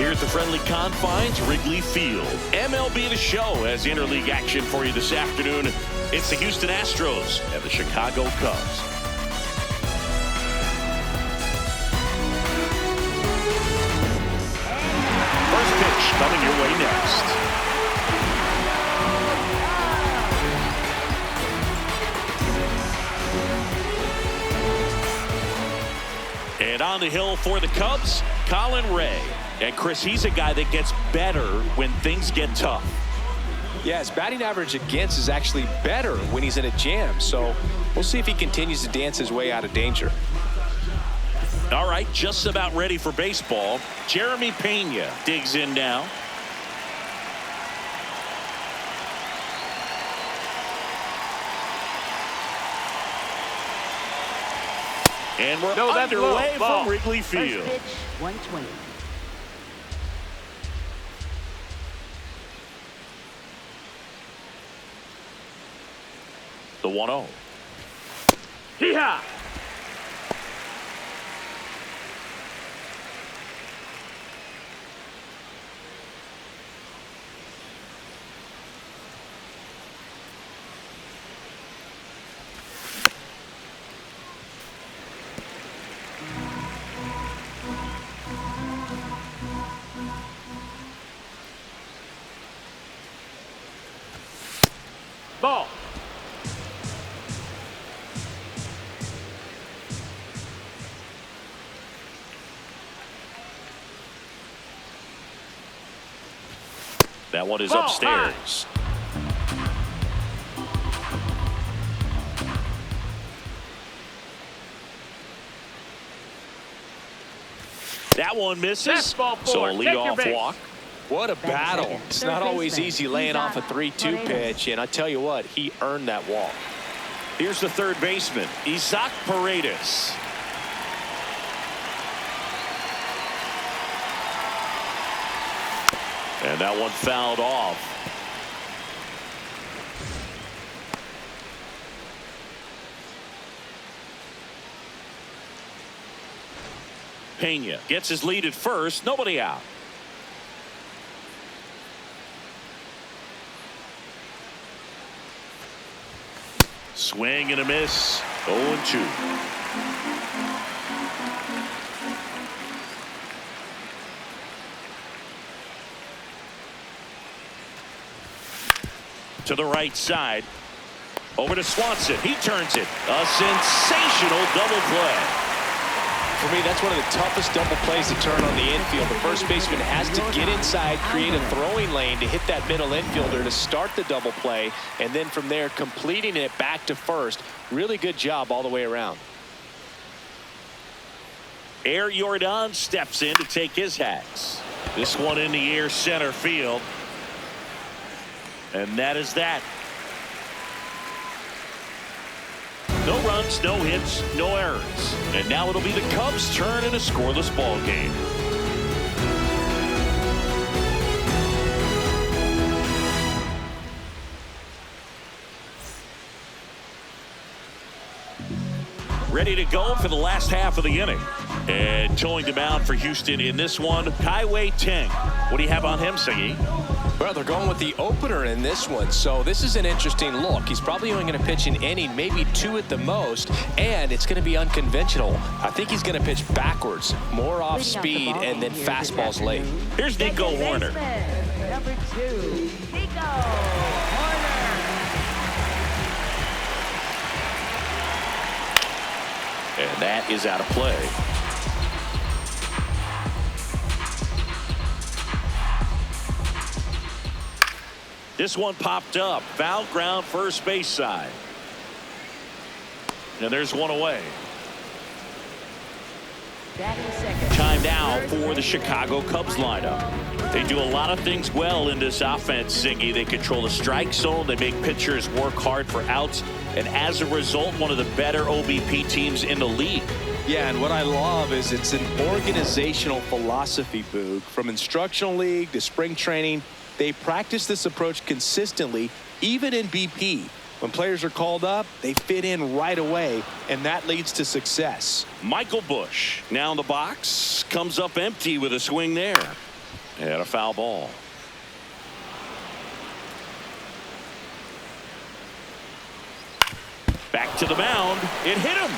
Here at the friendly confines, Wrigley Field. MLB The Show has interleague action for you this afternoon. It's the Houston Astros and the Chicago Cubs. First pitch coming your way next. And on the hill for the Cubs, Colin Ray. And Chris, he's a guy that gets better when things get tough. Yeah, his batting average against is actually better when he's in a jam. So we'll see if he continues to dance his way out of danger. All right, just about ready for baseball. Jeremy Pena digs in now. And we're underway from Wrigley Field. First pitch, 120. The 1-0. Hee-haw! Ball. That one is upstairs. That one misses. So a leadoff walk. What a battle. It's not always easy laying off a 3-2 pitch, and I tell you what, he earned that walk. Here's the third baseman, Isaac Paredes. And that one fouled off. Pena gets his lead at first, nobody out. Swing and a miss. 0-2. To the right side. Over to Swanson. He turns it. A sensational double play. For me, that's one of the toughest double plays to turn on the infield. The first baseman has to get inside, create a throwing lane to hit that middle infielder to start the double play, and then from there completing it back to first. Really good job all the way around. Air Jordan steps in to take his hats. This one in the air center field. And that is that. No runs, no hits, no errors. And now it'll be the Cubs' turn in a scoreless ball game. Ready to go for the last half of the inning. And towing the mound for Houston in this one, Kaiwei Teng. What do you have on him, Siggy? Well, they're going with the opener in this one, so this is an interesting look. He's probably only going to pitch an inning, maybe 2 at the most, and it's going to be unconventional. I think he's going to pitch backwards, more off speed, and then fastballs late. Here's Nico Hoerner. Number 2, Nico Hoerner. And that is out of play. This one popped up. Foul ground first base side. And there's one away. Time now for the Chicago Cubs lineup. They do a lot of things well in this offense, Ziggy. They control the strike zone. They make pitchers work hard for outs. And as a result, one of the better OBP teams in the league. Yeah, and what I love is it's an organizational philosophy, Boog. From instructional league to spring training, they practice this approach consistently, even in BP. When players are called up, they fit in right away, and that leads to success. Michael Busch now in the box, comes up empty with a swing there. And a foul ball. Back to the mound. It hit him.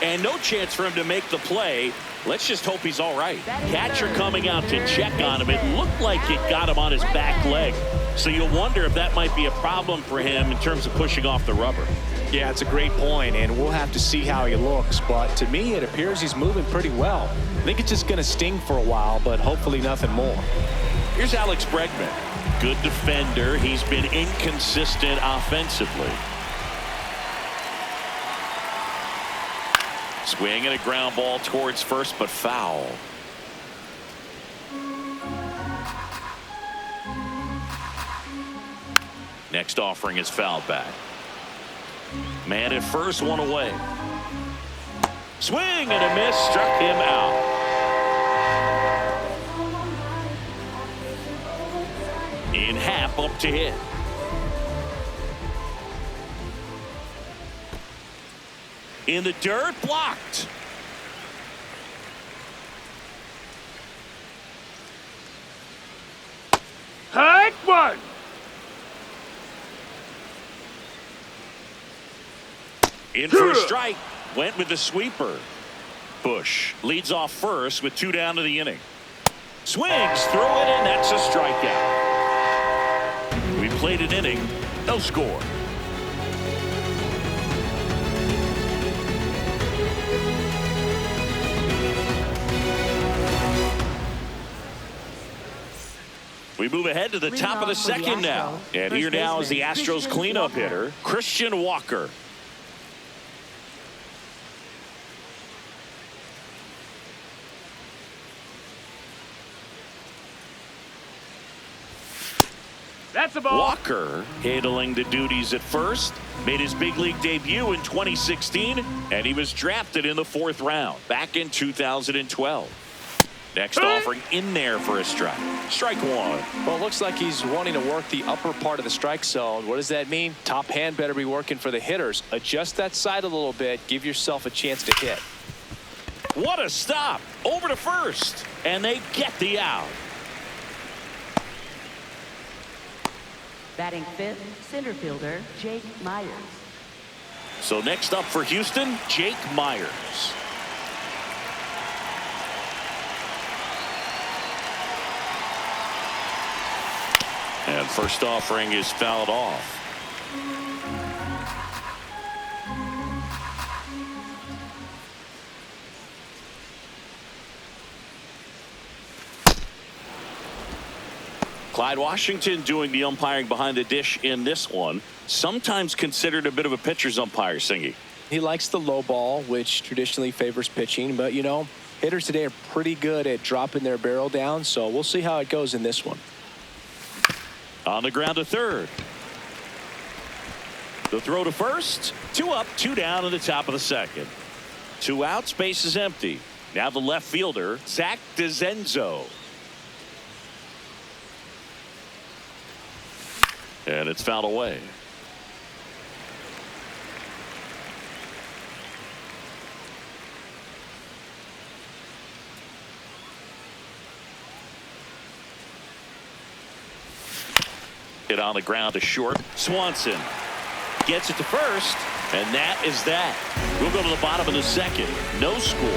And no chance for him to make the play. Let's just hope he's all right. Catcher coming out to check on him. It looked like it got him on his back leg. So you'll wonder if that might be a problem for him in terms of pushing off the rubber. Yeah, it's a great point, and we'll have to see how he looks. But to me, it appears he's moving pretty well. I think it's just going to sting for a while, but hopefully nothing more. Here's Alex Bregman. Good defender. He's been inconsistent offensively. Swing and a ground ball towards first, but foul. Next offering is fouled back. Man at first, one away. Swing and a miss, struck him out. In half, up to hit. In the dirt, blocked. Hard one. In for a strike. Went with the sweeper. Bush leads off first with 2 down to the inning. Swings through it, and that's a strikeout. We played an inning, no score. We move ahead to the top of the second now. And here now is the Astros cleanup hitter, Christian Walker. That's a ball. Walker handling the duties at first. Made his big league debut in 2016, and he was drafted in the 4th round back in 2012. Next offering in there for a strike. Strike one. Well, it looks like he's wanting to work the upper part of the strike zone. What does that mean? Top hand better be working for the hitters. Adjust that side a little bit. Give yourself a chance to hit. What a stop. Over to first. And they get the out. Batting 5th, center fielder Jake Myers. So next up for Houston, Jake Myers. And first offering is fouled off. Clyde Washington doing the umpiring behind the dish in this one. Sometimes considered a bit of a pitcher's umpire, Singy. He likes the low ball, which traditionally favors pitching. But, you know, hitters today are pretty good at dropping their barrel down. So we'll see how it goes in this one. On the ground to third. The throw to first. 2 up, 2 down in the top of the second. 2 outs, base is empty. Now the left fielder, Zach DeZenzo. And it's fouled away. Hit on the ground to short. Swanson gets it to first, and that is that. We'll go to the bottom of the second. No score.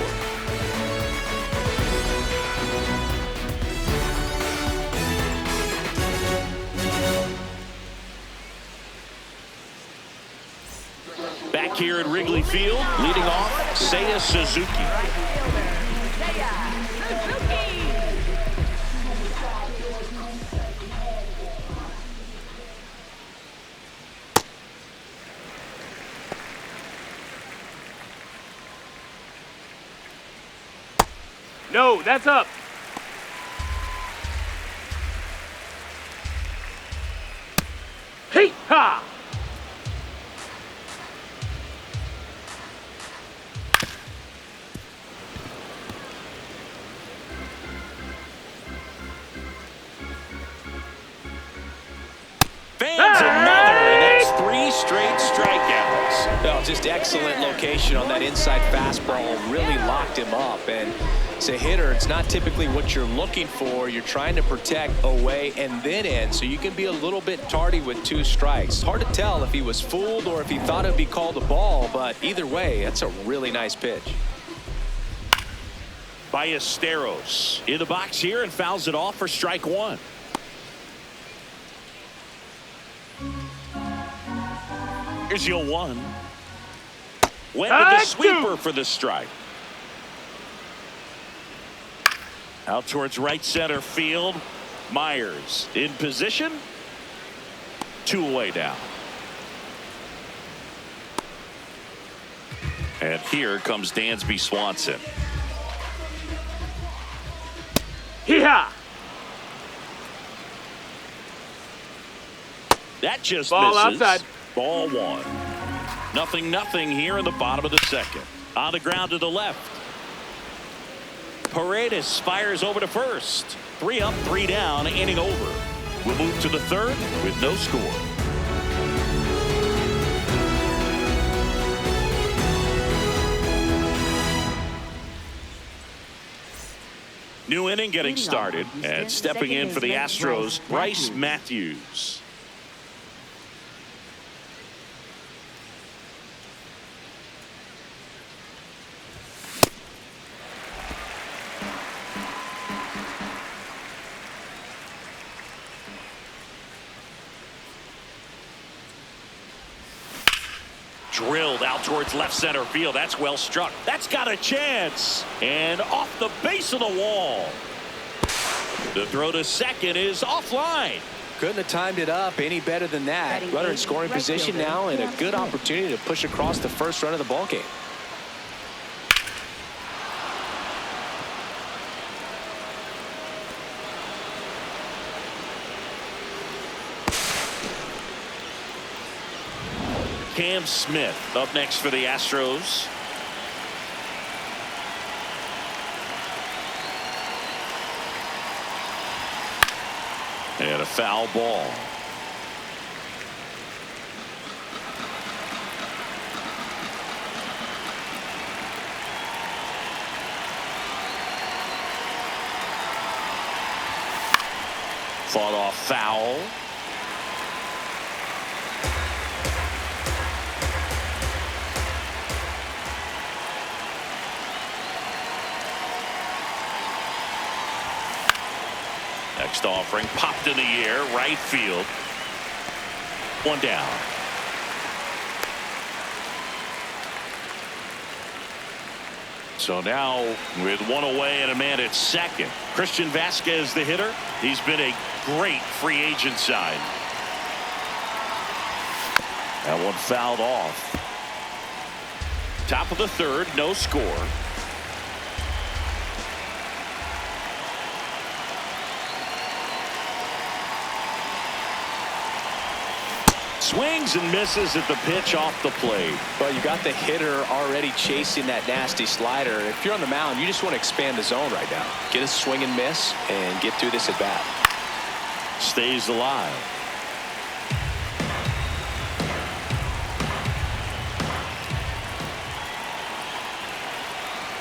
Back here at Wrigley Field, leading off, Seiya Suzuki. No, that's up. Hey ha! Fans another, and that's 3 straight strikeouts. Well, just excellent location on that inside fastball. Really locked him up. And as a hitter, it's not typically what you're looking for. You're trying to protect away and then in, so you can be a little bit tardy with 2 strikes. Hard to tell if he was fooled or if he thought it would be called a ball, but either way, that's a really nice pitch. Ballesteros in the box here and fouls it off for strike 1. Here's your 1. Went with the sweeper for the strike. Out towards right center field. Myers in position. 2 away now. And here comes Dansby Swanson. Hee-haw! That just Ball misses. outside. Ball 1. 0-0 here in the bottom of the 2nd. On the ground to the left. Paredes fires over to first. 3 up, 3 down, inning over. We'll move to the 3rd with no score. New inning getting started, and stepping in for the Astros, Bryce Matthews. Drilled out towards left center field. That's well struck. That's got a chance. And off the base of the wall. The throw to second is offline. Couldn't have timed it up any better than that. Runner in scoring position now and a good opportunity to push across the first run of the ball game. Cam Smith up next for the Astros. And a foul ball. Fought off foul. Next offering popped in the air, right field. 1 down. So now with 1 away and a man at second. Christian Vasquez, the hitter. He's been a great free agent sign. That one fouled off. Top of the 3rd, no score. Swings and misses at the pitch off the plate. Well, you got the hitter already chasing that nasty slider. If you're on the mound, you just want to expand the zone right now. Get a swing and miss and get through this at bat. Stays alive.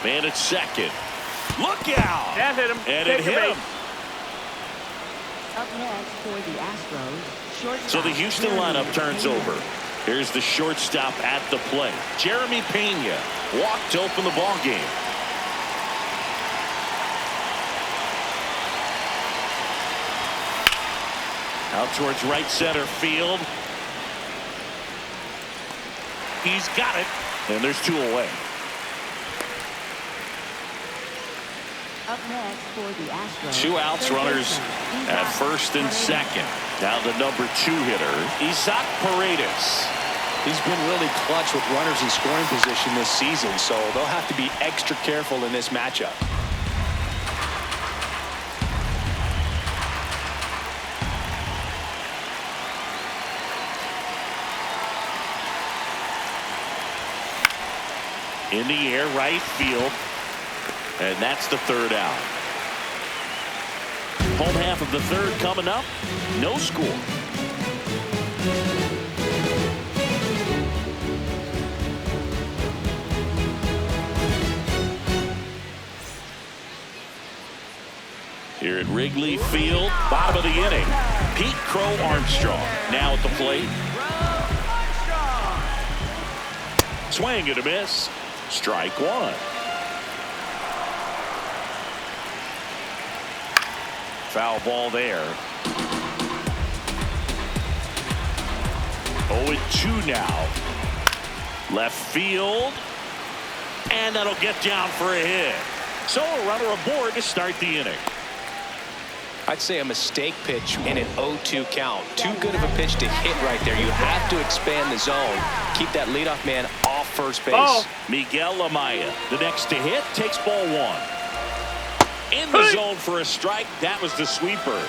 Man at second. Look out! That hit him. And Take it hit him. Up next for the Astros, shortstop. So the Houston lineup turns over. Here's the shortstop at the plate. Jeremy Pena walked to open the ball game. Out towards right center field. He's got it. And there's 2 away. Up next for the Astros. 2 outs, runners at first and second. Now the number 2 hitter, Isaac Paredes. He's been really clutch with runners in scoring position this season, so they'll have to be extra careful in this matchup. In the air, right field. And that's the 3rd out. Home half of the 3rd coming up. No score. Here at Wrigley Field, bottom of the inning. Pete Crow Armstrong now at the plate. Swing and a miss. Strike one. Foul ball there. 0-2 now. Left field. And that'll get down for a hit. So a runner aboard to start the inning. I'd say a mistake pitch in an 0-2 count. Too good of a pitch to hit right there. You have to expand the zone. Keep that leadoff man off first base. Oh. Miguel Amaya, the next to hit, takes ball one. In the zone for a strike. That was the sweeper.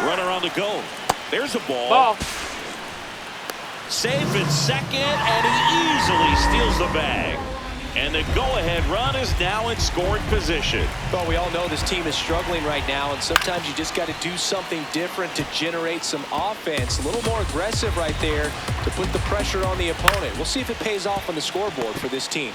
Runner on the go. There's a ball. Safe at second, and he easily steals the bag. And the go-ahead run is now in scoring position. Well, we all know this team is struggling right now, and sometimes you just got to do something different to generate some offense. A little more aggressive right there to put the pressure on the opponent. We'll see if it pays off on the scoreboard for this team.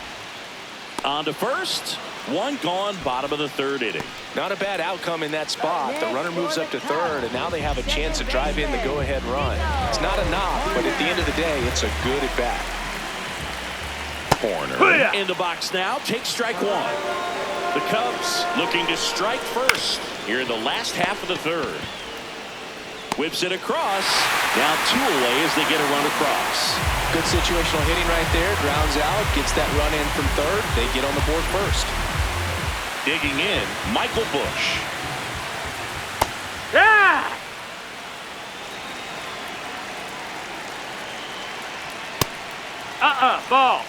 On to first. One gone, bottom of the third inning. Not a bad outcome in that spot. The runner moves up to third, and now they have a chance to drive in the go-ahead run. It's not a knock, but at the end of the day, it's a good at-bat. Corner in the box now. Take strike one. The Cubs looking to strike first here in the last half of the third. Whips it across. Now 2 away as they get a run across. Good situational hitting right there. Grounds out. Gets that run in from third. They get on the board first. Digging in, Michael Bush. Yeah! Ball.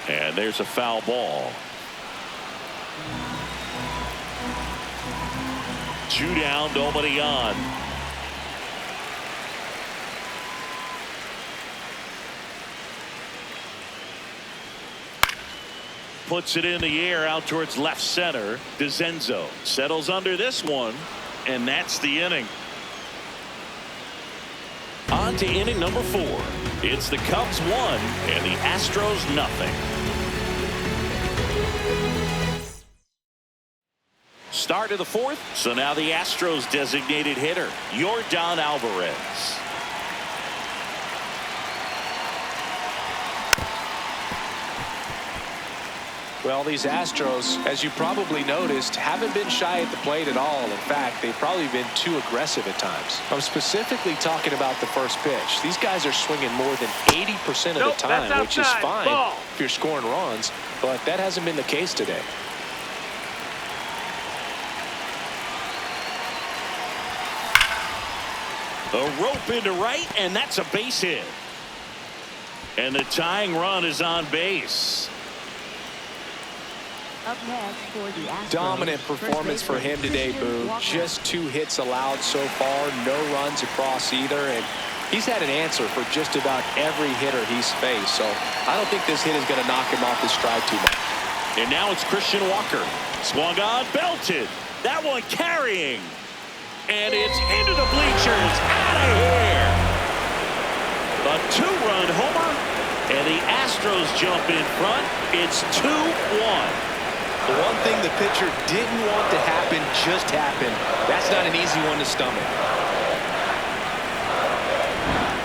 And there's a foul ball. 2 down, nobody on. Puts it in the air out towards left center. DeZenzo settles under this one, and that's the inning. On to inning number 4. It's the Cubs 1 and the Astros nothing. Start of the 4th. So now the Astros designated hitter, Yordan Alvarez. Well, these Astros, as you probably noticed, haven't been shy at the plate at all. In fact, they've probably been too aggressive at times. I'm specifically talking about the first pitch. These guys are swinging more than 80% of the time, which is fine if you're scoring runs, but that hasn't been the case today. The rope into right, and that's a base hit. And the tying run is on base. Up next for the Astros. Dominant performance for him today, Boone. Just 2 hits allowed so far, no runs across either, and he's had an answer for just about every hitter he's faced. So I don't think this hit is going to knock him off his stride too much. And now it's Christian Walker. Swung on, belted. That one carrying. And it's into the bleachers. Out of here. A 2-run homer. And the Astros jump in front. It's 2-1. The one thing the pitcher didn't want to happen just happened. That's not an easy one to stomach.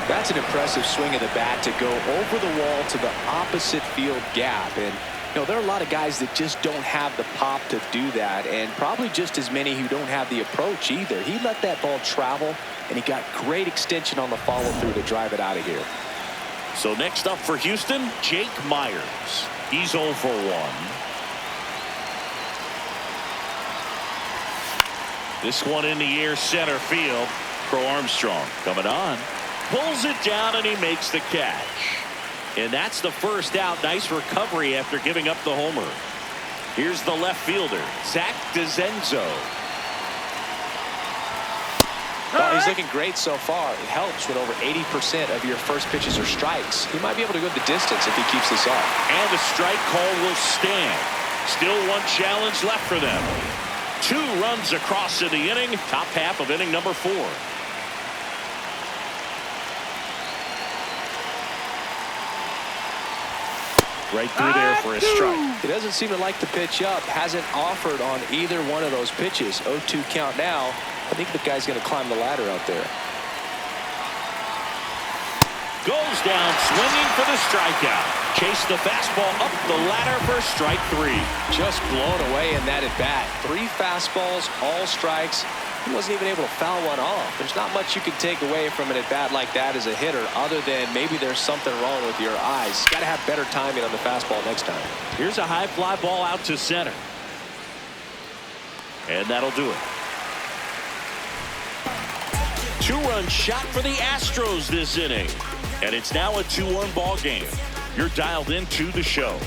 That's an impressive swing of the bat to go over the wall to the opposite field gap. And you know, there are a lot of guys that just don't have the pop to do that, and probably just as many who don't have the approach either. He let that ball travel, and he got great extension on the follow-through to drive it out of here. So next up for Houston, Jake Myers. He's 0 for 1. This one in the air center field. Crow Armstrong coming on. Pulls it down and he makes the catch. And that's the first out. Nice recovery after giving up the homer. Here's the left fielder, Zach DeZenzo. Well, he's looking great so far. It helps when over 80% of your first pitches are strikes. He might be able to go the distance if he keeps this up. And the strike call will stand. Still 1 challenge left for them. 2 runs across in the inning. Top half of inning number 4. Right through there for a strike. He doesn't seem to like the pitch up. Hasn't offered on either one of those pitches. 0-2 count now. I think the guy's going to climb the ladder out there. Goes down swinging for the strikeout. Chase the fastball up the ladder for strike 3. Just blown away in that at bat. 3 fastballs, all strikes. He wasn't even able to foul one off. There's not much you can take away from an at bat like that as a hitter, other than maybe there's something wrong with your eyes. Got to have better timing on the fastball next time. Here's a high fly ball out to center. And that'll do it. 2-run shot for the Astros this inning. And it's now a 2-1 ball game. You're dialed into the show.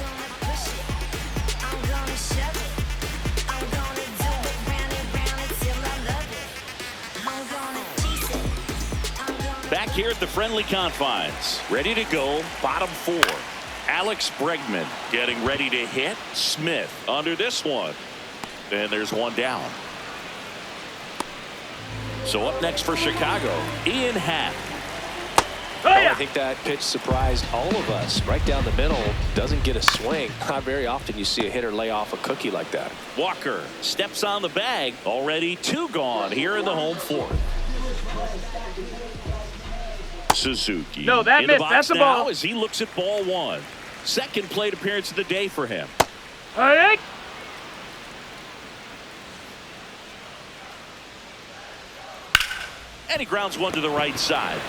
Back here at the friendly confines. Ready to go. Bottom 4. Alex Bregman getting ready to hit. Smith under this one. And there's one down. So up next for Chicago, Ian Happ. I think that pitch surprised all of us. Right down the middle, doesn't get a swing. Not very often you see a hitter lay off a cookie like that. Walker steps on the bag. Already 2 gone here in the home 4th. Suzuki. No, that missed. That's the ball. As he looks at ball 1. Second plate appearance of the day for him. Hey. And he grounds one to the right side.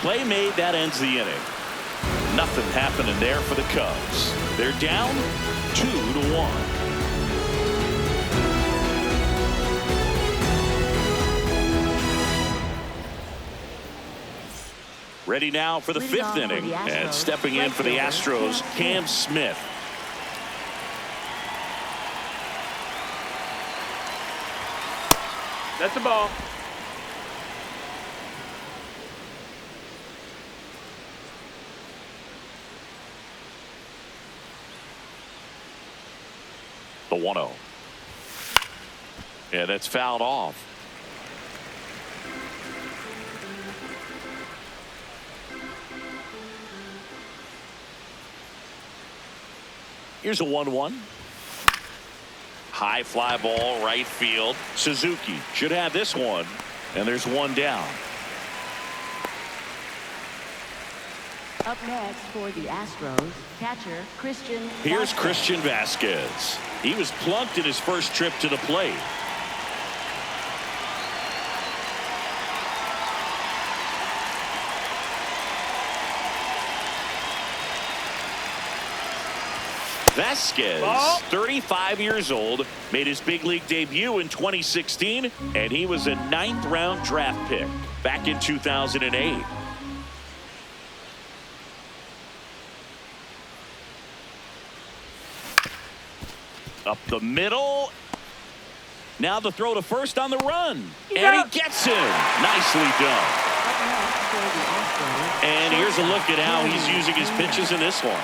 Play made, that ends the inning. Nothing happening there for the Cubs. They're down 2-1. Ready now for the 5th inning. And stepping in for the Astros, Cam Smith. That's the ball. The 1-0. Yeah, that's fouled off. Here's a 1-1. High fly ball, right field. Suzuki should have this one. And there's one down. Up next for the Astros, catcher Christian. Here's Christian Vasquez. He was plunked in his first trip to the plate. Vasquez, 35 years old, made his big league debut in 2016, and he was a 9th-round draft pick back in 2008. Up the middle. Now the throw to first on the run. And he gets him. Nicely done. And here's a look at how he's using his pitches in this one.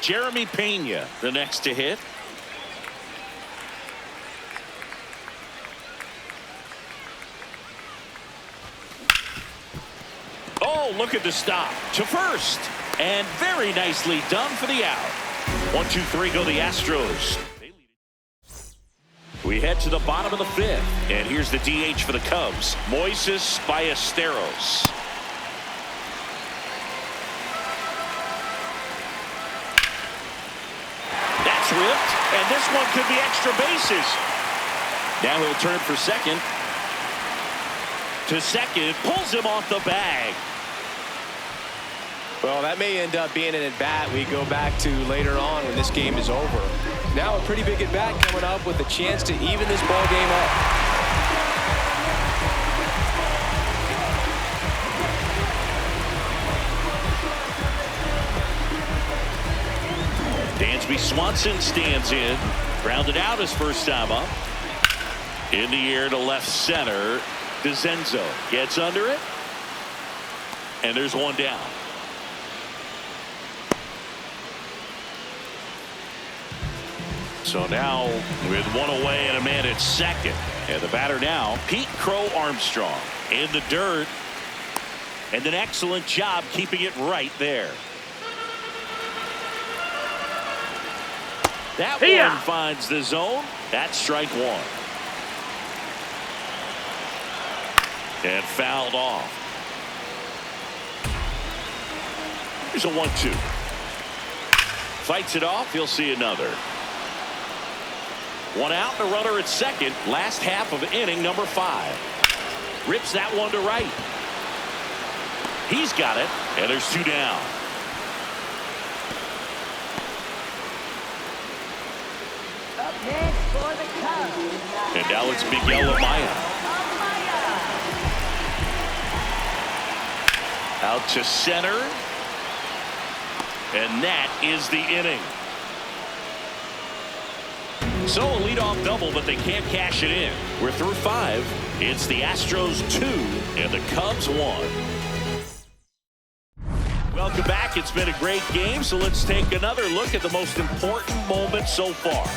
Jeremy Pena, the next to hit. Oh, look at the stop to first. And very nicely done for the out. 1-2-3 go the Astros. We head to the bottom of the 5th. And here's the DH for the Cubs, Moises Ballesteros. That's ripped. And this one could be extra bases. Now he'll turn for second. To second, pulls him off the bag. Well, that may end up being an at-bat we go back to later on when this game is over. Now a pretty big at-bat coming up with a chance to even this ball game up. Dansby Swanson stands in. Grounded out his first time up. In the air to left center. DeZenzo gets under it. And there's one down. So now with one away and a man at second. And the batter now, Pete Crow Armstrong, in the dirt. And an excellent job keeping it right there. That one finds the zone. That's strike one. And fouled off. Here's a 1-2. Fights it off. He'll see another. One out and a runner at second. Last half of inning number 5. Rips that one to right. He's got it. And there's 2 down. Up next for the Cubs. And now it's Miguel Amaya. Out to center. And that is the inning. So a leadoff double, but they can't cash it in. We're through 5. It's the Astros 2 and the Cubs 1. Welcome back. It's been a great game, so let's take another look at the most important moment so far.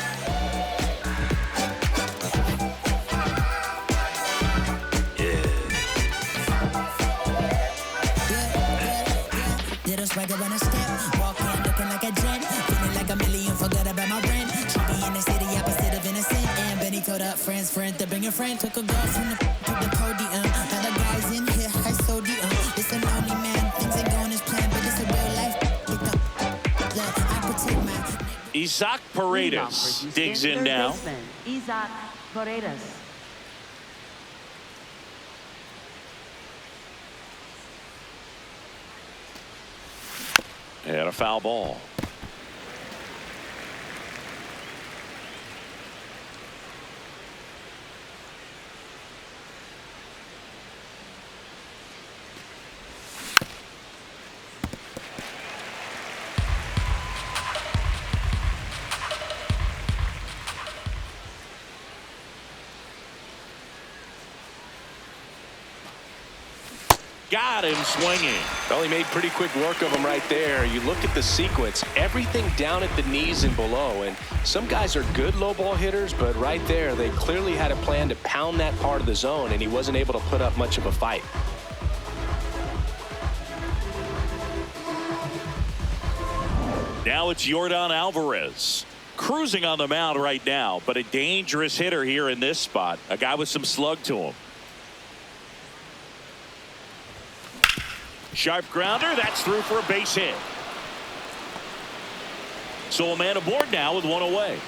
Swagger on a step, walk in looking like a jet, feeling like a million, forgot about my rent. She be in the city, opposite of innocent. And Benny told up friends to bring a friend. Took a girl from the podium. Now the guys in here, high sodium. It's a lonely man, things ain't going as planned, but it's a real life. I protect my. Isaac Paredes digs in now. Isaac Paredes. And a foul ball. Got him swinging. Well, he made pretty quick work of him right there. You look at the sequence, everything down at the knees and below. And some guys are good low ball hitters, but right there, they clearly had a plan to pound that part of the zone, and he wasn't able to put up much of a fight. Now it's Yordan Alvarez. Cruising on the mound right now, but a dangerous hitter here in this spot. A guy with some slug to him. Sharp grounder. That's through for a base hit. So a man aboard now with one away.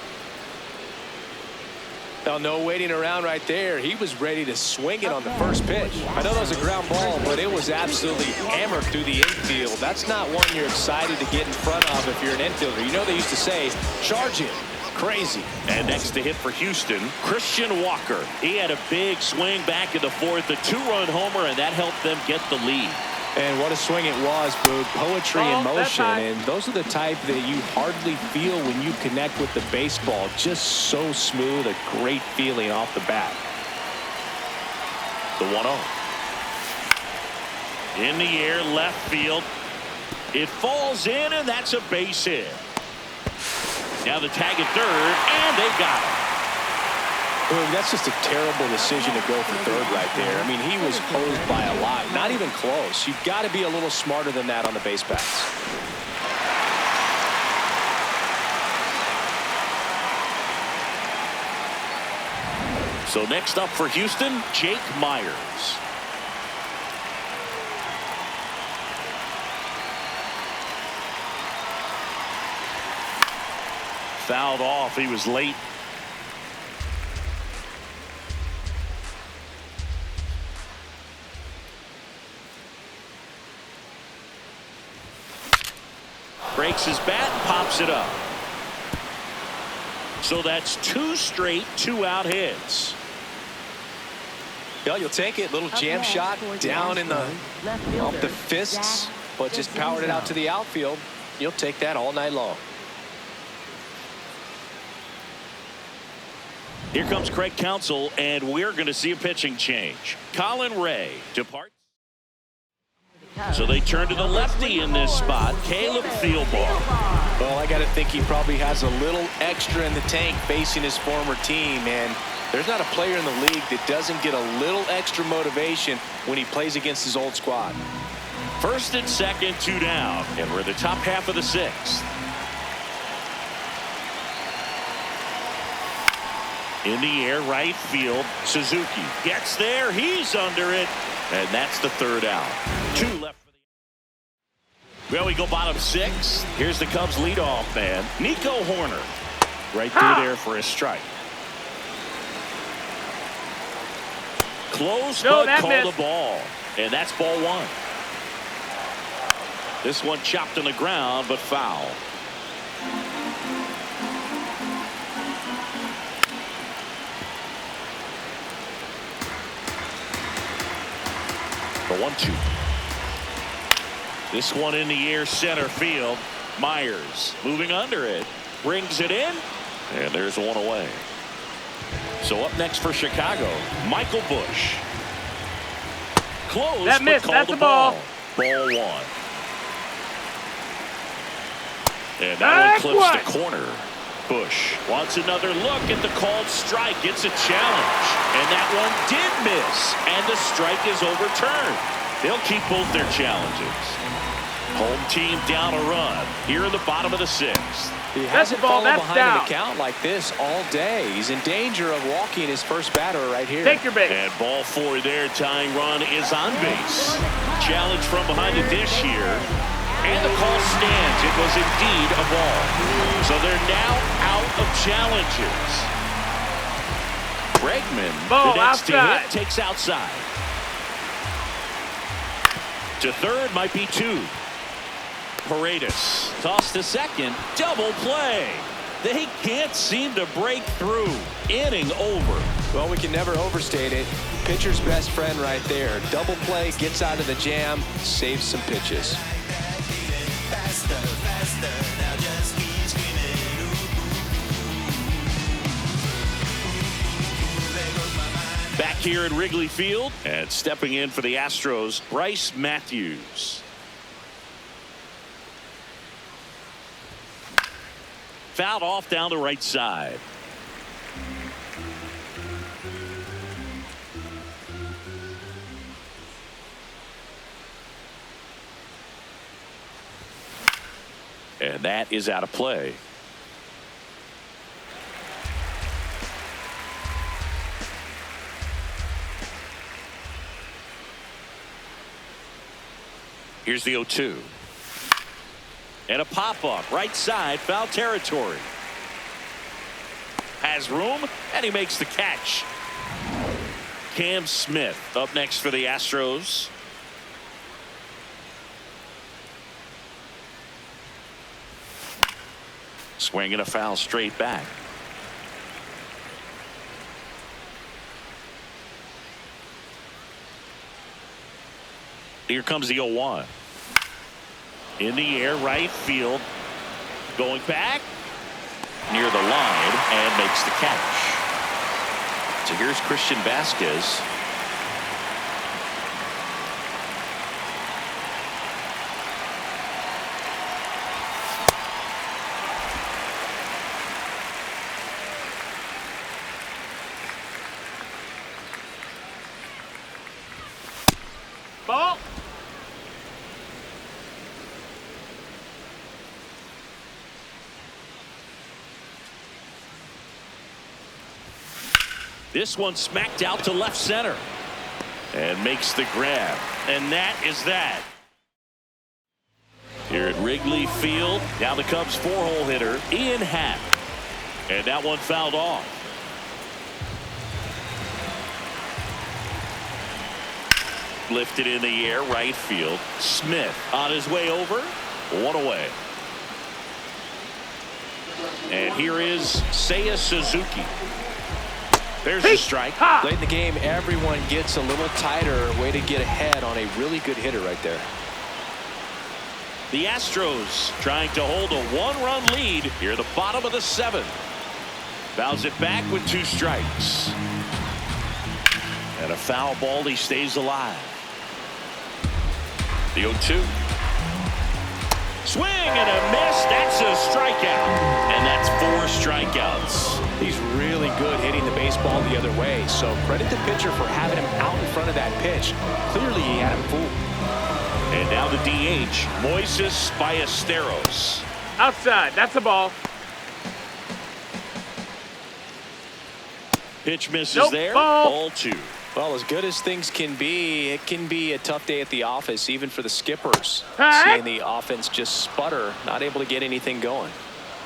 Now, no waiting around right there. He was ready to swing it on the first pitch. I know that was a ground ball, but it was absolutely hammered through the infield. That's not one you're excited to get in front of if you're an infielder. You know they used to say, charge it. Crazy. And next to hit for Houston, Christian Walker. He had a big swing back in the 4th, a 2-run homer, and that helped them get the lead. And what a swing it was, Boog. Poetry in motion. And those are the type that you hardly feel when you connect with the baseball. Just so smooth, a great feeling off the bat. The 1-0. In the air, left field. It falls in, and that's a base hit. Now the tag at third, and they got it. Boog, that's just a terrible decision to go for third right there. I mean, he was hosed by a lot. Not even close. You've got to be a little smarter than that on the base paths. So next up for Houston, Jake Myers. Fouled off. He was late. Breaks his bat and pops it up. So that's 2 straight 2-out hits. Yeah, you'll take it. Little jam shot down in the off the fists, but just powered it out to the outfield. You'll take that all night long. Here comes Craig Counsell, and we're going to see a pitching change. Colin Ray departs. So they turn to the lefty in this spot, Caleb Thielbar. Well, I got to think he probably has a little extra in the tank facing his former team, and There's not a player in the league that doesn't get a little extra motivation when he plays against his old squad. First and second, 2 down, and we're in the top half of the 6th. In the air, right field. Suzuki gets there. He's under it, and that's the 3rd out. 2 left. Well, we go bottom 6. Here's the Cubs leadoff man, Nico Horner. Right through there for a strike. Close, but called the ball. And that's ball 1. This one chopped on the ground, but foul. The 1-2. This one in the air, center field. Myers moving under it. Brings it in. And there's one away. So up next for Chicago, Michael Busch. Close, that missed. That's the ball. Ball 1. And that one clips the corner. Busch wants another look at the called strike. It's a challenge. And that one did miss. And the strike is overturned. They'll keep both their challenges. Home team down a run here in the bottom of the 6th. He hasn't fallen behind an account like this all day. He's in danger of walking his first batter right here. Take your base. And ball 4 there. Tying run is on base. Challenge from behind the dish here. And the call stands. It was indeed a ball. So they're now out of challenges. Bregman, ball the next outside. to hit, takes outside. To 3rd might be 2. Paredes tossed to 2nd. Double play. They can't seem to break through. Inning over. Well, we can never overstate it. Pitcher's best friend right there. Double play, gets out of the jam, saves some pitches. Back here at Wrigley Field, and stepping in for the Astros, Bryce Matthews. Fouled off down the right side. And that is out of play. Here's the 0-2. And a pop-up right side, foul territory. Has room, and he makes the catch. Cam Smith up next for the Astros. Swinging a foul straight back. Here comes the 0-1. In the air, right field. Going back near the line and makes the catch. So here's Christian Vasquez. Ball. This one smacked out to left center and makes the grab, and that is that. Here at Wrigley Field, now the Cubs 4-hole hitter Ian Happ, and that one fouled off. Lifted in the air, right field. Smith on his way over, one away. And here is Seiya Suzuki. There's a strike. Late in the game, everyone gets a little tighter. Way to get ahead on a really good hitter right there. The Astros trying to hold a 1-run lead here at the bottom of the 7th. Fouls it back with 2 strikes. And a foul ball, he stays alive. The 0-2. Swing and a miss. That's a strikeout. And that's 4 strikeouts. He's really good hitting the base baseball the other way. So credit the pitcher for having him out in front of that pitch. Clearly he had him fooled. And now the DH, Moises Ballesteros. Outside. That's a ball. Pitch misses Nope, there. ball. Ball 2. Well, as good as things can be, it can be a tough day at the office, even for the skippers. Hey. Seeing the offense just sputter, not able to get anything going.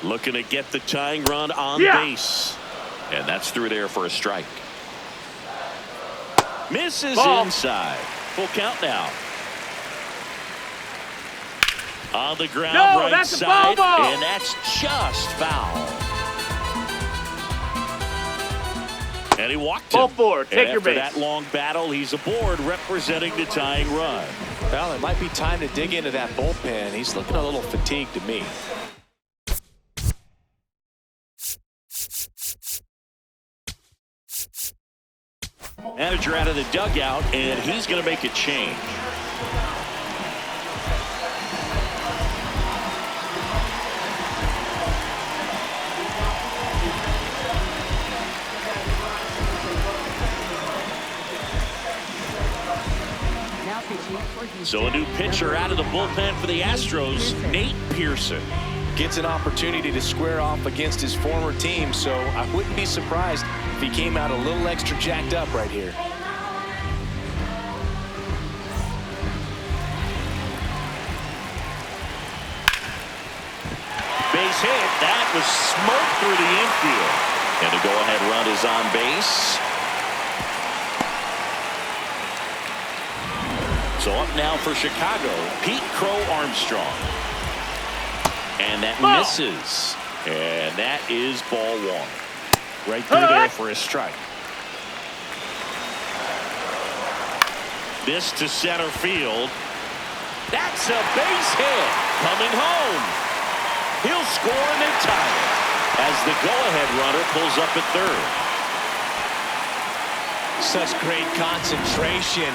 Looking to get the tying run on base. And that's through there for a strike. Misses ball. inside. Full count now. On the ground, No, right that's a side. ball. And that's just foul. And he walked him. Ball 4. Take your base. After that long battle, he's aboard representing the tying run. Well, it might be time to dig into that bullpen. He's looking a little fatigued to me. Manager out of the dugout, and he's going to make a change. Now pitching for Houston. So a new pitcher out of the bullpen for the Astros, Nate Pearson. Gets an opportunity to square off against his former team, so I wouldn't be surprised if he came out a little extra jacked up right here. Base hit. That was smoked through the infield. And the go-ahead run is on base. So up now for Chicago, Pete Crow Armstrong. And that misses. And that is ball 1. Right through there for a strike. This to center field. That's a base hit. Coming home. He'll score and they tie it as the go-ahead runner pulls up at third. Such great concentration.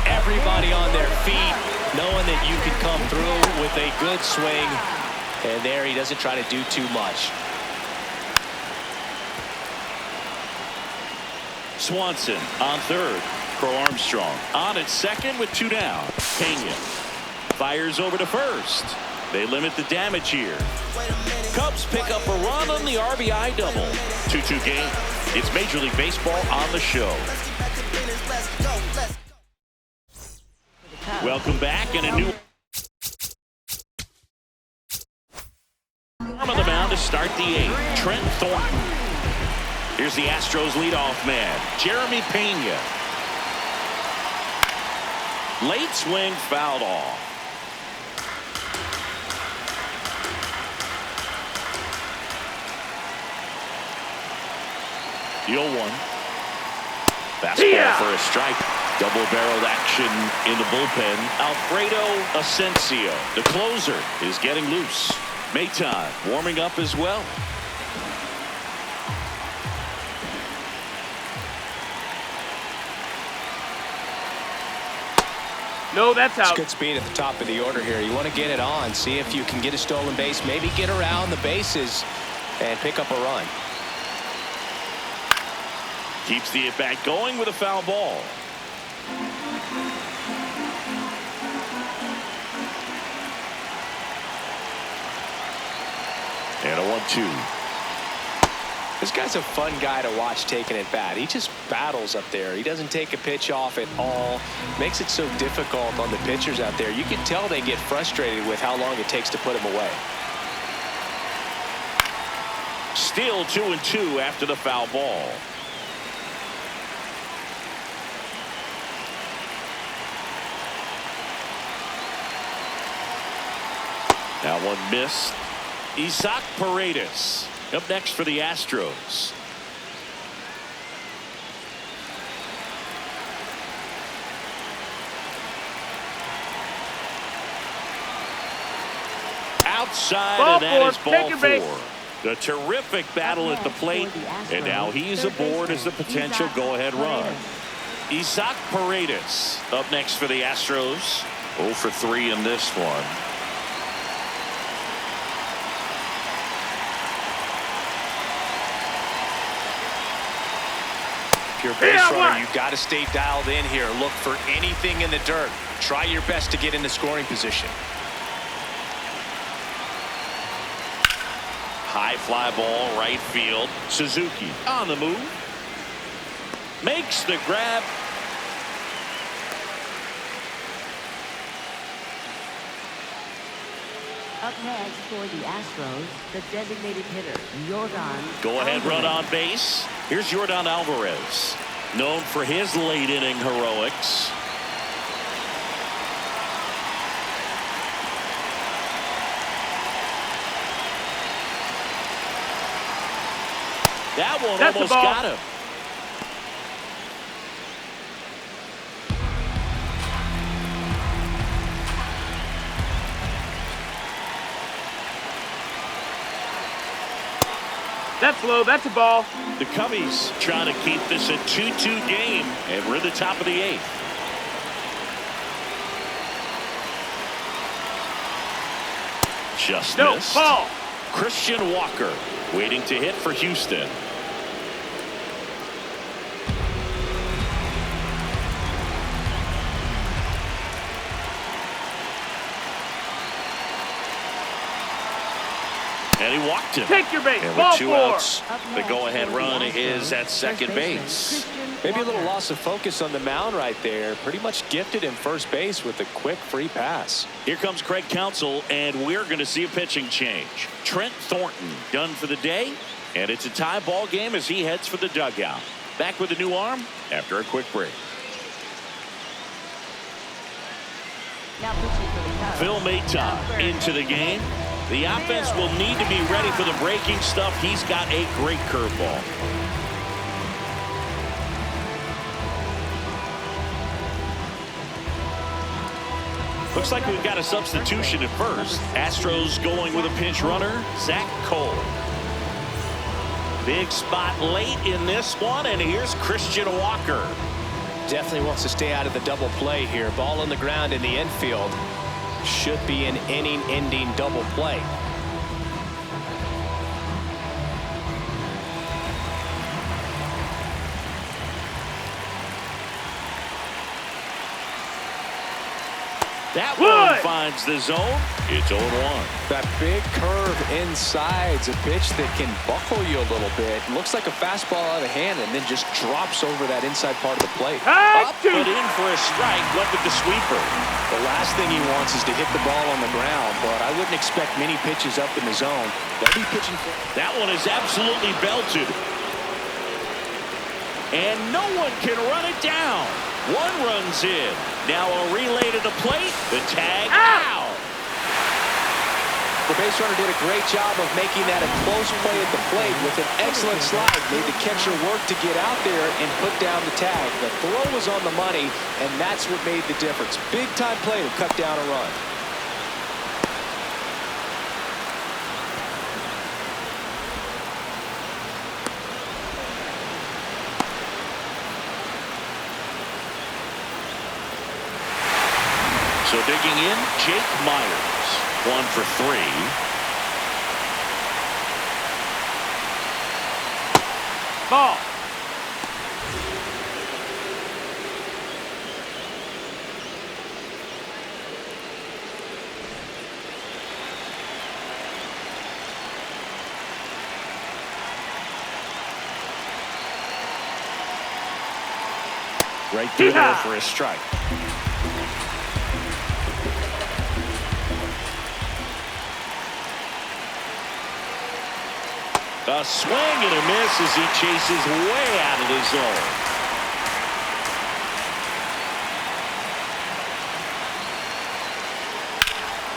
Everybody on their feet, knowing that you could come through with a good swing. And there he doesn't try to do too much. Swanson on third. Crow Armstrong on at second with 2 down. Pena fires over to first. They limit the damage here. Cubs pick up a run on the RBI double. 2-2 game. It's Major League Baseball on the show. Welcome back, and a new arm on the mound to start the 8th. Trent Thornton. Here's the Astros leadoff man, Jeremy Pena. Late swing fouled off. The 0-1. Fastball for a strike. Double-barreled action in the bullpen. Alfredo Asensio, the closer, is getting loose. Maton warming up as well. No, that's out. It's good speed at the top of the order here. You want to get it on, see if you can get a stolen base, maybe get around the bases and pick up a run. Keeps the at-bat going with a foul ball. And a 1-2. This guy's a fun guy to watch taking at bat. He just battles up there. He doesn't take a pitch off at all. Makes it so difficult on the pitchers out there. You can tell they get frustrated with how long it takes to put him away. Still 2-2 after the foul ball. Now one missed. Isaac Paredes up next for the Astros. Outside, Ball and that four. is ball Take your base. 4. The terrific battle at the plate, and now he's aboard as the potential go-ahead run. Isaac Paredes up next for the Astros. 0 for 3 in this one. If you're a base runner, you've got to stay dialed in here. Look for anything in the dirt. Try your best to get in the scoring position. High fly ball, right field. Suzuki on the move. Makes the grab. Up next for the Astros, the designated hitter, Jordan. Go-ahead run on base. Here's Jordan Alvarez, known for his late-inning heroics. That one almost got him. That's low. That's a ball. The Cubbies trying to keep this a 2-2 game, and we're at the top of the 8th. Just missed. Ball. Christian Walker waiting to hit for Houston. And he walked him. Take your base. And Ball with 2 4. outs, the go-ahead run is at second base. Maybe a little loss of focus on the mound right there. Pretty much gifted in first base with a quick free pass. Here comes Craig Counsell, and we're going to see a pitching change. Trent Thornton done for the day, and it's a tie ball game as he heads for the dugout. Back with a new arm after a quick break. Now pitching for the Cubs. Phil Maton into the game. The offense will need to be ready for the breaking stuff. He's got a great curveball. Looks like we've got a substitution at first. Astros going with a pinch runner, Zach Cole. Big spot late in this one, and here's Christian Walker. Definitely wants to stay out of the double play here. Ball on the ground in the infield. Should be an inning-ending double play. That one finds the zone. It's 0-1. That big curve inside's a pitch that can buckle you a little bit. Looks like a fastball out of hand and then just drops over that inside part of the plate. Up and in for a strike. Went with the sweeper. The last thing he wants is to hit the ball on the ground, but I wouldn't expect many pitches up in the zone. They'll be pitching for. That one is absolutely belted. And no one can run it down. One runs in. Now a relay to the plate. The tag out. The base runner did a great job of making that a close play at the plate with an excellent slide. Made the catcher work to get out there and put down the tag. The throw was on the money, and that's what made the difference. Big time play to cut down a run. So digging in, Jake Myers, 1 for 3. Ball. Right through there for a strike. A swing and a miss as he chases way out of the zone.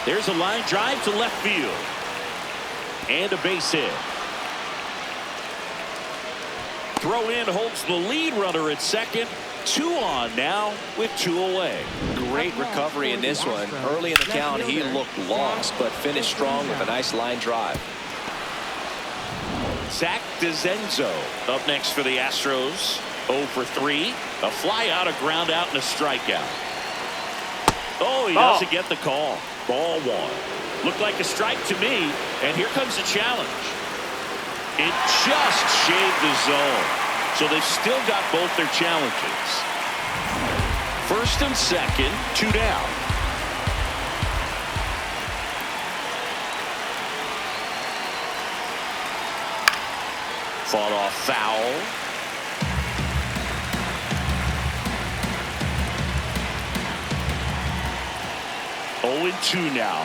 There's a line drive to left field. And a base hit. Throw in holds the lead runner at second. 2 on now with 2 away. Great recovery in this one. Early in the count, he looked lost, but finished strong with a nice line drive. Zach DeZenzo up next for the Astros. 0 for 3. A fly out, a ground out, and a strikeout. Oh, he doesn't get the call. Ball 1. Looked like a strike to me, and here comes the challenge. It just shaved the zone. So they've still got both their challenges. First and second, 2 down. Fought off foul. Oh, and 2 now.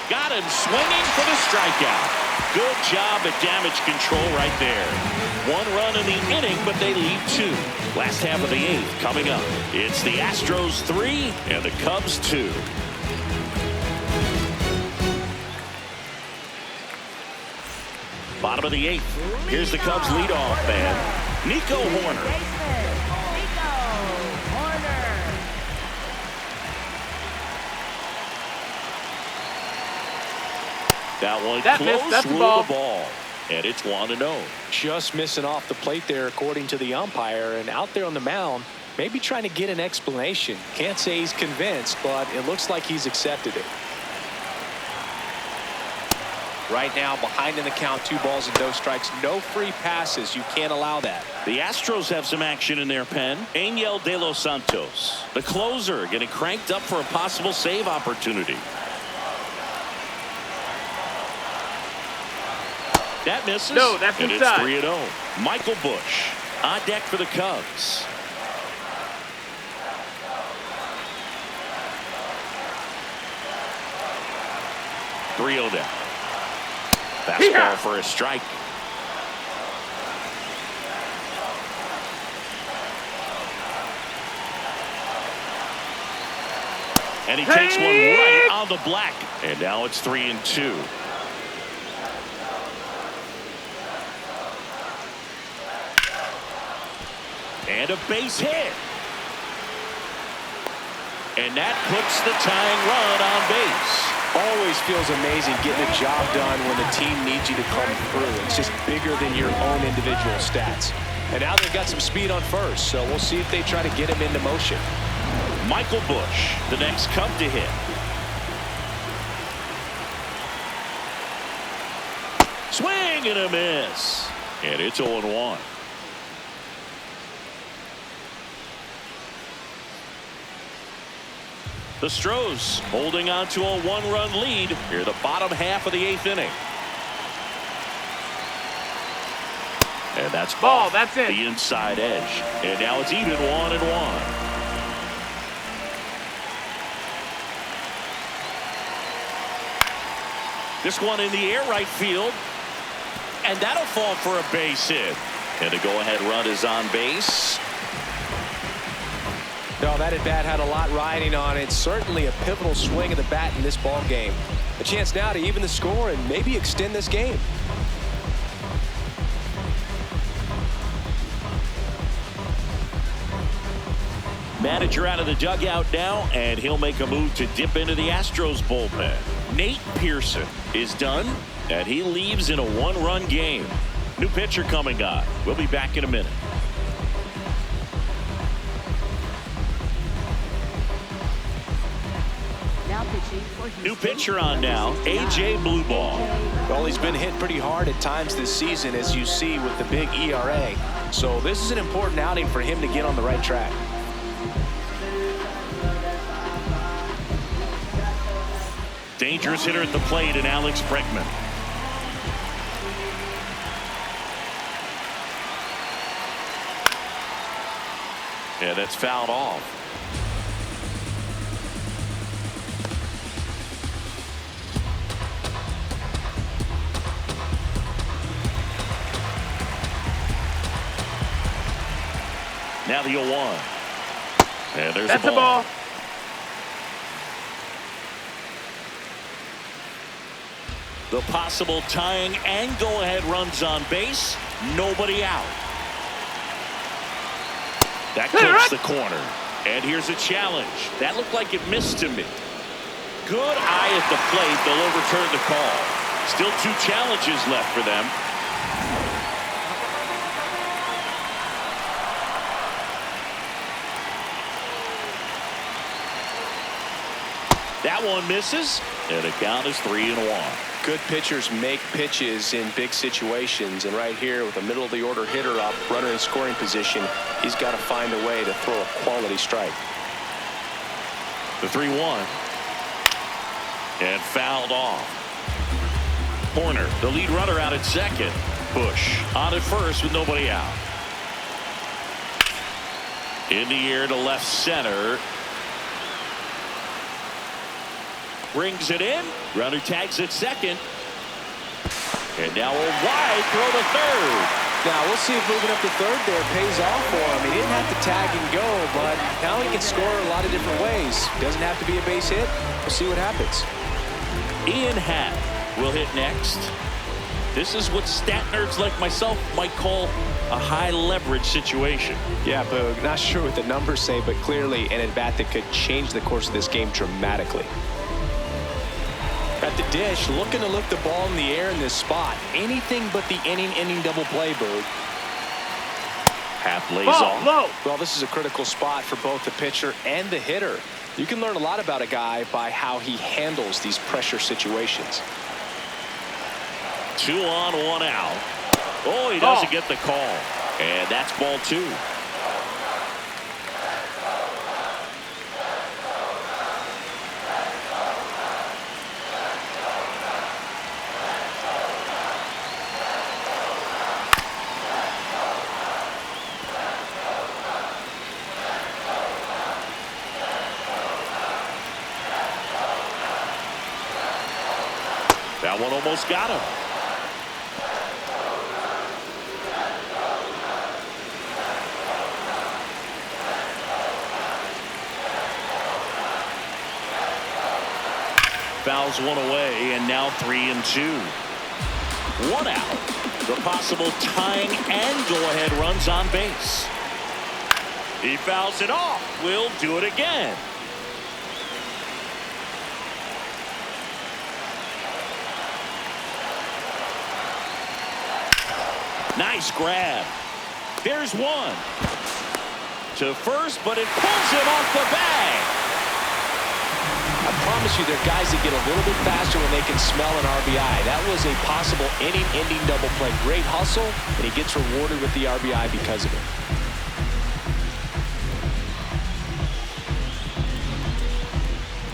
Got him swinging for the strikeout. Good job at damage control right there. 1 run in the inning, but they lead 2. Last half of the 8th coming up. It's the Astros 3 and the Cubs 2. Bottom of the 8th. Here's the Cubs leadoff man, Nico Horner. That one close, rule the ball. And it's 1-0. Just missing off the plate there, according to the umpire. And out there on the mound, maybe trying to get an explanation. Can't say he's convinced, but it looks like he's accepted it. Right now, behind in the count, 2 balls and no strikes. No free passes. You can't allow that. The Astros have some action in their pen. Angel De Los Santos, the closer, getting cranked up for a possible save opportunity. That misses. No, that's and inside. It's 3-0. Michael Busch on deck for the Cubs. .3-0 down. Fastball for a strike. And he takes one right on the black. And now it's 3-2. And a base hit. And that puts the tying run on base. Always feels amazing getting a job done when the team needs you to come through. It's just bigger than your own individual stats. And now they've got some speed on first, so we'll see if they try to get him into motion. Michael Busch, the next Cub to hit. Swing and a miss. And it's 0-1. The Astros holding on to a 1-run lead here the bottom half of the 8th inning. And that's ball. That's it. The inside edge. And now it's even 1-1. This one in the air right field. And that'll fall for a base hit. And the go-ahead run is on base. No, that at-bat had a lot riding on it. Certainly a pivotal swing of the bat in this ball game. A chance now to even the score and maybe extend this game. Manager out of the dugout now, and he'll make a move to dip into the Astros bullpen. Nate Pearson is done, and he leaves in a 1-run game. New pitcher coming on. We'll be back in a minute. New pitcher on now, A.J. Blueball. Well, he's been hit pretty hard at times this season, as you see with the big ERA. So this is an important outing for him to get on the right track. Dangerous hitter at the plate in Alex Bregman. Yeah, that's fouled off. Now the 0-1. And there's that's a ball. The possible tying and go-ahead runs on base. Nobody out. That clips the corner. And here's a challenge. That looked like it missed to me. Good eye at the plate. They'll overturn the call. Still 2 challenges left for them. That one misses, and the count is 3-1. Good pitchers make pitches in big situations, and right here with a middle of the order hitter up, runner in scoring position, he's got to find a way to throw a quality strike. The 3-1, and fouled off. Corner, the lead runner out at second. Bush on at first with nobody out. In the air to left center. Brings it in. Runner tags at second. And now a wide throw to third. Now we'll see if moving up to third there pays off for him. He didn't have to tag and go, but now he can score a lot of different ways. Doesn't have to be a base hit. We'll see what happens. Ian Happ will hit next. This is what stat nerds like myself might call a high leverage situation. Yeah, Boog, not sure what the numbers say, but clearly an at-bat that could change the course of this game dramatically. At the dish, looking to lift the ball in the air in this spot. Anything but the inning double play, Boog. Happ lays off. Low. Well, this is a critical spot for both the pitcher and the hitter. You can learn a lot about a guy by how he handles these pressure situations. 2 on, 1 out. Oh, he doesn't get the call. And that's ball 2. That one almost got him. Fouls one away, and now 3-2. 1 out. The possible tying and go-ahead runs on base. He fouls it off. We'll do it again. Nice grab. There's one. To first, but it pulls him off the bag. I promise you, there are guys that get a little bit faster when they can smell an RBI. That was a possible inning-ending double play. Great hustle, and he gets rewarded with the RBI because of it.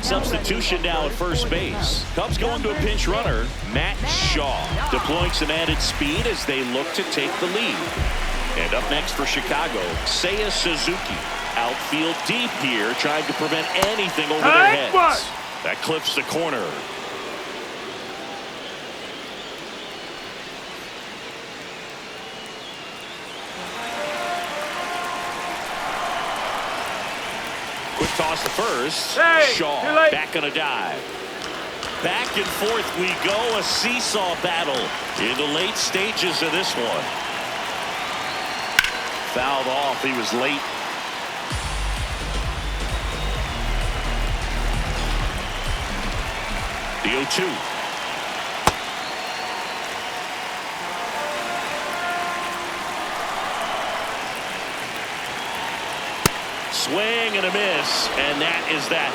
Substitution now at first base. Cubs going to a pinch runner, Matt Shaw, deploying some added speed as they look to take the lead. And up next for Chicago, Seiya Suzuki. Outfield deep here, trying to prevent anything over their heads. That clips the corner. Quick toss to first. Shaw back on a dive. Back and forth we go. A seesaw battle in the late stages of this one. Fouled off. He was late. The 0-2. Swing and a miss, and that is that.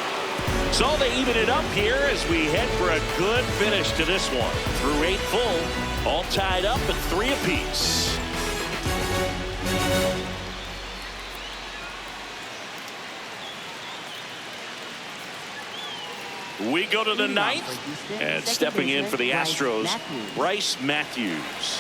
So they even it up here as we head for a good finish to this one. Through 8 full, all tied up at 3 apiece. We go to the 9th, and stepping in for the Astros, Bryce Matthews.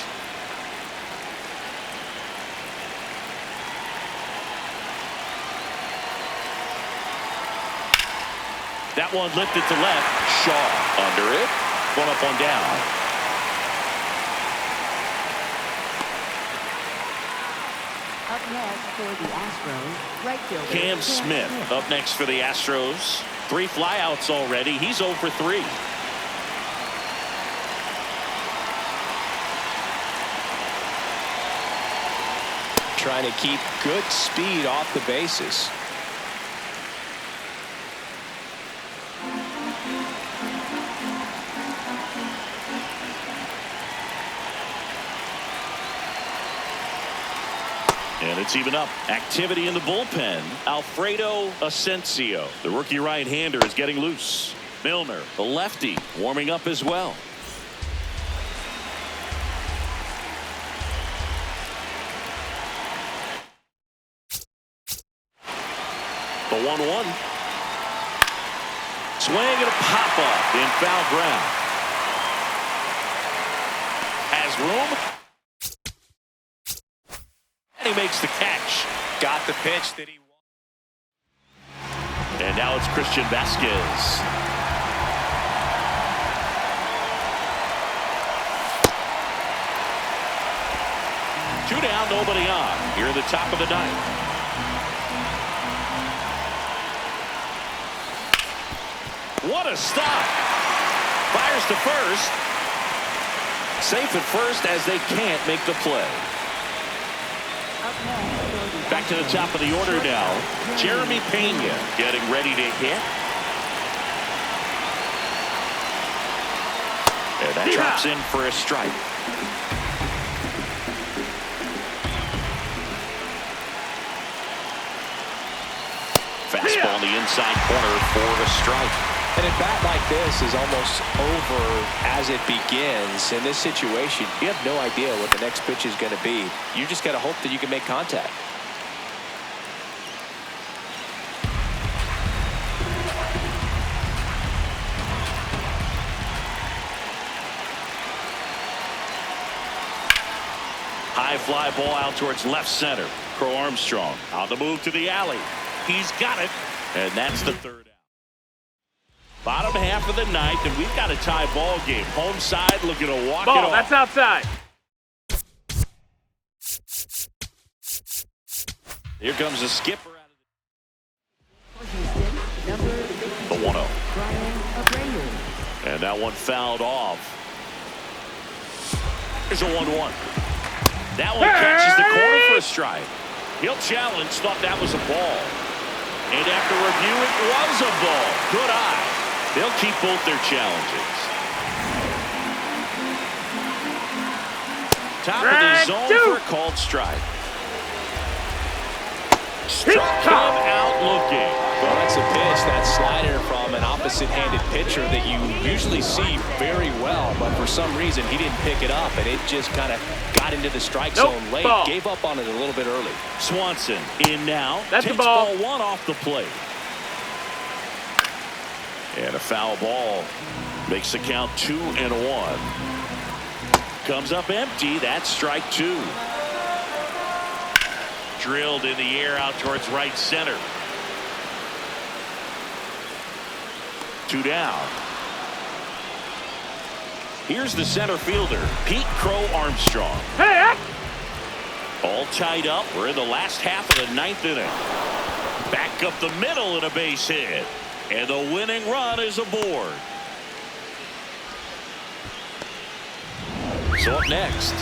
That one lifted to left. Shaw under it. 1 up, 1 down. Up next for the Astros, right fielder Cam Smith up next for the Astros. 3 flyouts already. He's 0 for 3. Trying to keep good speed off the bases. And it's even up. Activity in the bullpen. Alfredo Asensio, the rookie right-hander, is getting loose. Milner, the lefty, warming up as well. The 1-1. Swing and a pop-up in foul ground. Has room. And he makes the catch. Got the pitch that he wanted. And now it's Christian Vasquez. Two down, nobody on. Here at the top of the ninth. What a stop. Fires to first. Safe at first as they can't make the play. Back to the top of the order now. Jeremy Pena getting ready to hit. And that drops in for a strike. Fastball on the inside corner for a strike. And a bat like this is almost over as it begins. In this situation, you have no idea what the next pitch is going to be. You just got to hope that you can make contact. High fly ball out towards left center. Crow Armstrong on the move to the alley. He's got it, and that's the third out. Bottom half of the ninth, and we've got a tie ball game. Home side looking to walk it off. That's outside. Here comes the skipper out of Number the 1-0. Brian Abreu. And that one fouled off. Here's a 1-1. That one catches the corner for a strike. He'll challenge, thought that was a ball. And after review, it was a ball. Good eye. They'll keep both their challenges. Top of the zone for a called strike. Struck him out looking. Well, that's a pitch, that slider from an opposite-handed pitcher that you usually see very well, but for some reason he didn't pick it up, and it just kind of got into the strike zone late. Ball. Gave up on it a little bit early. Swanson in now. That's takes the ball. Ball one off the plate. And a foul ball makes the count 2-1. Comes up empty. That's strike two. Drilled in the air out towards right center. Two down. Here's the center fielder, Pete Crow Armstrong. Hey! All tied up. We're in the last half of the ninth inning. Back up the middle and a base hit. And the winning run is aboard. So up next.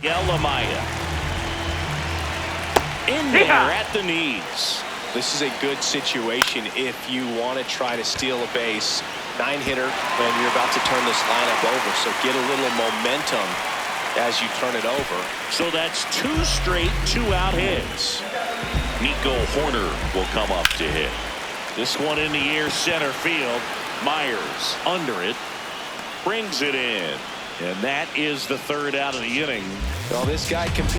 Yelamaya. In there at the knees. This is a good situation if you want to try to steal a base. 9-hitter when you're about to turn this lineup over. So get a little momentum as you turn it over. So that's two straight two-out hits. Nico Horner will come up to hit. This one in the air center field. Myers under it. Brings it in. And that is the third out of the inning. Well, this guy can